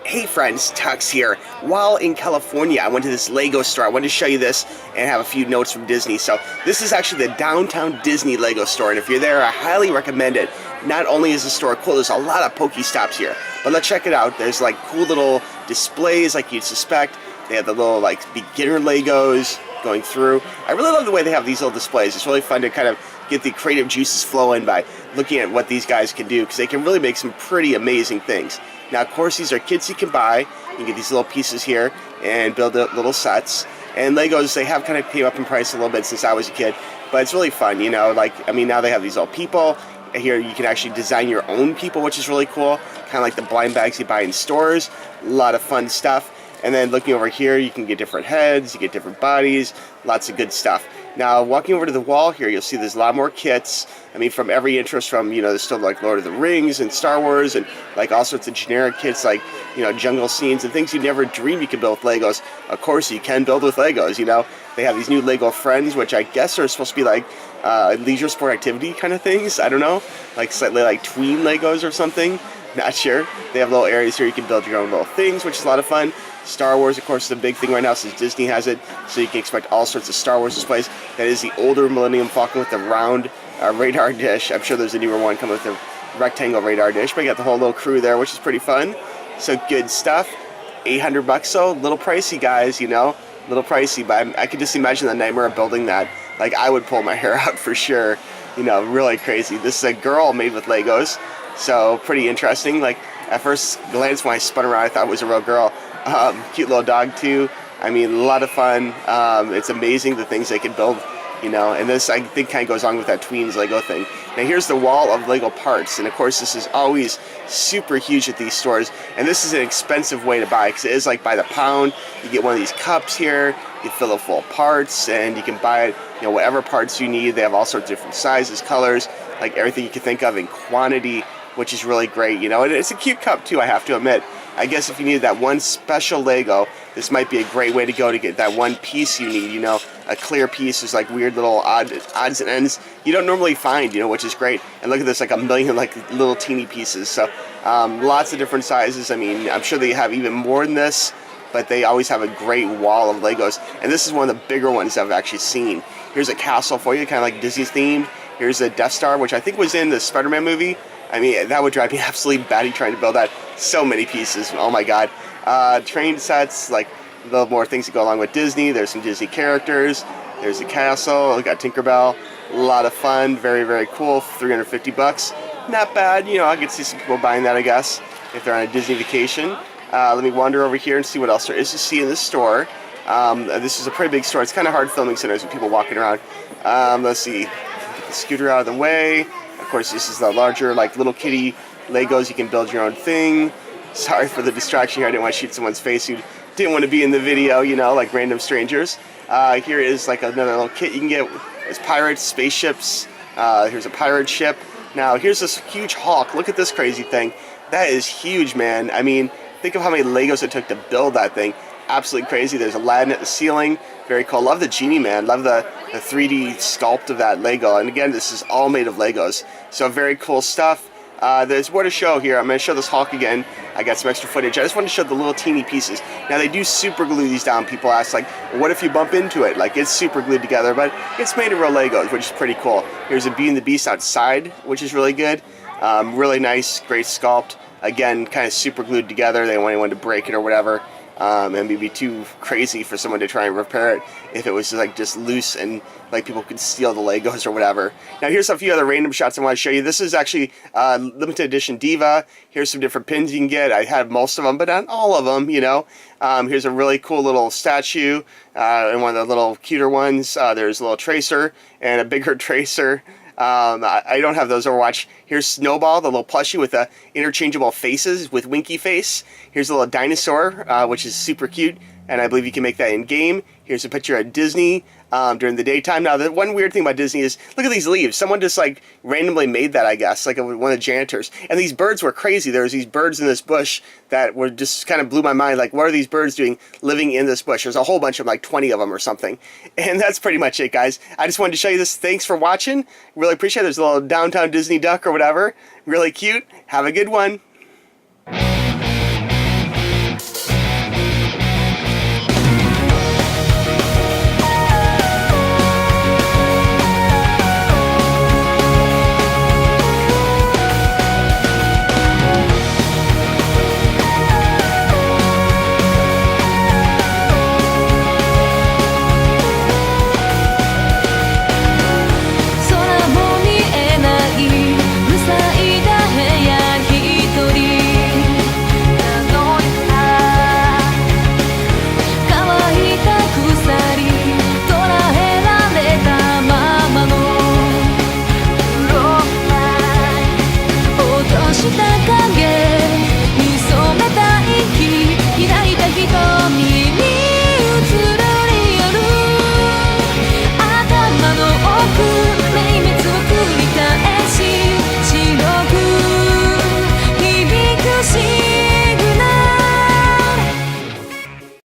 Hey friends, Tuxx here. While in California, I went to this Lego store. I wanted to show you this and have a few notes from Disney. So this is actually the downtown Disney Lego store, and if you're there, I highly recommend it. Not only is the store cool, there's a lot of Pokestops here, but let's check it out. There's like cool little displays like you'd suspect. They have the little like beginner Legos going through. I really love the way they have these little displays. It's really fun to kind of get the creative juices flowing by looking at what these guys can do, because they can really make some pretty amazing things. Now, of course, these are kits you can buy. You can get these little pieces here and build little sets. And Legos, they have kind of came up in price a little bit since I was a kid, but it's really fun, you know. Like, I mean, now they have these little people. Here you can actually design your own people, which is really cool. Kind of like the blind bags you buy in stores. A lot of fun stuff. And then looking over here, you can get different heads, you get different bodies, lots of good stuff. Now, walking over to the wall here, you'll see there's a lot more kits. I mean, from every interest from, you know, there's still like Lord of the Rings and Star Wars and like all sorts of generic kits like, you know, jungle scenes and things you never dreamed you could build with Legos. Of course, you can build with Legos, you know. They have these new Lego Friends, which I guess are supposed to be like leisure sport activity kind of things. I don't know, like slightly like tween Legos or something. Not sure. They have little areas here you can build your own little things, which is a lot of fun. Star Wars, of course, is a big thing right now since Disney has it, so you can expect all sorts of Star Wars displays. That is the older Millennium Falcon with the round radar dish. I'm sure there's a newer one coming with the rectangle radar dish, but you got the whole little crew there, which is pretty fun. So good stuff. $800 though, little pricey, guys, you know, little pricey, but I could just imagine the nightmare of building that. Like, I would pull my hair out for sure, you know, really crazy. This is a girl made with Legos, so pretty interesting. Like, at first glance when I spun around, I thought it was a real girl. Cute little dog too. I mean, a lot of fun. It's amazing the things they can build, you know, and this I think kind of goes on with that tweens Lego thing. Now here's the wall of Lego parts, and of course this is always super huge at these stores, and this is an expensive way to buy because it is like by the pound. You get one of these cups here, you fill it full of parts, and you can buy it, you know, whatever parts you need. They have all sorts of different sizes, colors, like everything you can think of in quantity, which is really great, you know, and it's a cute cup too, I have to admit. I guess if you needed that one special Lego, this might be a great way to go to get that one piece you need, you know, a clear piece. There's like weird little odds and ends you don't normally find, you know, which is great. And look at this, like a million like little teeny pieces. So lots of different sizes. I mean, I'm sure they have even more than this, but they always have a great wall of Legos. And this is one of the bigger ones I've actually seen. Here's a castle for you, kind of like Disney's themed. Here's a Death Star, which I think was in the Spider-Man movie. I mean, that would drive me absolutely batty trying to build that. So many pieces. Oh my god. Train sets, like a little more things that go along with Disney. There's some Disney characters. There's a castle. We got Tinkerbell. A lot of fun. Very, very cool. $350. Not bad. You know, I could see some people buying that, I guess, if they're on a Disney vacation. Let me wander over here and see what else there is to see in this store. This is a pretty big store. It's kind of hard filming sometimes with people walking around. Let's see. Get the scooter out of the way. Of course, this is the larger, like, little kitty Legos. You can build your own thing. Sorry for the distraction here. I didn't want to shoot someone's face who didn't want to be in the video, you know, like random strangers. Here is like another little kit you can get. There's pirates, spaceships. Here's a pirate ship. Now, here's this huge Hulk. Look at this crazy thing. That is huge, man. I mean, think of how many Legos it took to build that thing. Absolutely crazy. There's Aladdin at the ceiling. Very cool. Love the genie, man. Love the 3D sculpt of that Lego. And again, this is all made of Legos. So very cool stuff. There's more to show here. I'm going to show this Hulk again. I got some extra footage. I just want to show the little teeny pieces. Now, they do super glue these down. People ask, like, what if you bump into it? Like, it's super glued together, but it's made of real Legos, which is pretty cool. Here's a Beauty and the Beast outside, which is really good. Really nice, great sculpt. Again, kind of super glued together. They don't want anyone to break it or whatever. And it'd be too crazy for someone to try and repair it if it was like just loose and like people could steal the Legos or whatever. Now here's a few other random shots I want to show you. This is actually limited edition Diva. Here's some different pins you can get. I have most of them, but not all of them, you know. Here's a really cool little statue and one of the little cuter ones. There's a little Tracer and a bigger Tracer. I don't have those Overwatch. Here's Snowball, the little plushie with the interchangeable faces with Winky Face. Here's a little dinosaur, which is super cute, and I believe you can make that in-game. Here's a picture at Disney during the daytime. Now, the one weird thing about Disney is, look at these leaves. Someone just, like, randomly made that, I guess, like one of the janitors. And these birds were crazy. There was these birds in this bush that were just kind of blew my mind. Like, what are these birds doing living in this bush? There's a whole bunch of them, like 20 of them or something. And that's pretty much it, guys. I just wanted to show you this. Thanks for watching. Really appreciate it. There's a little downtown Disney duck or whatever. Really cute. Have a good one.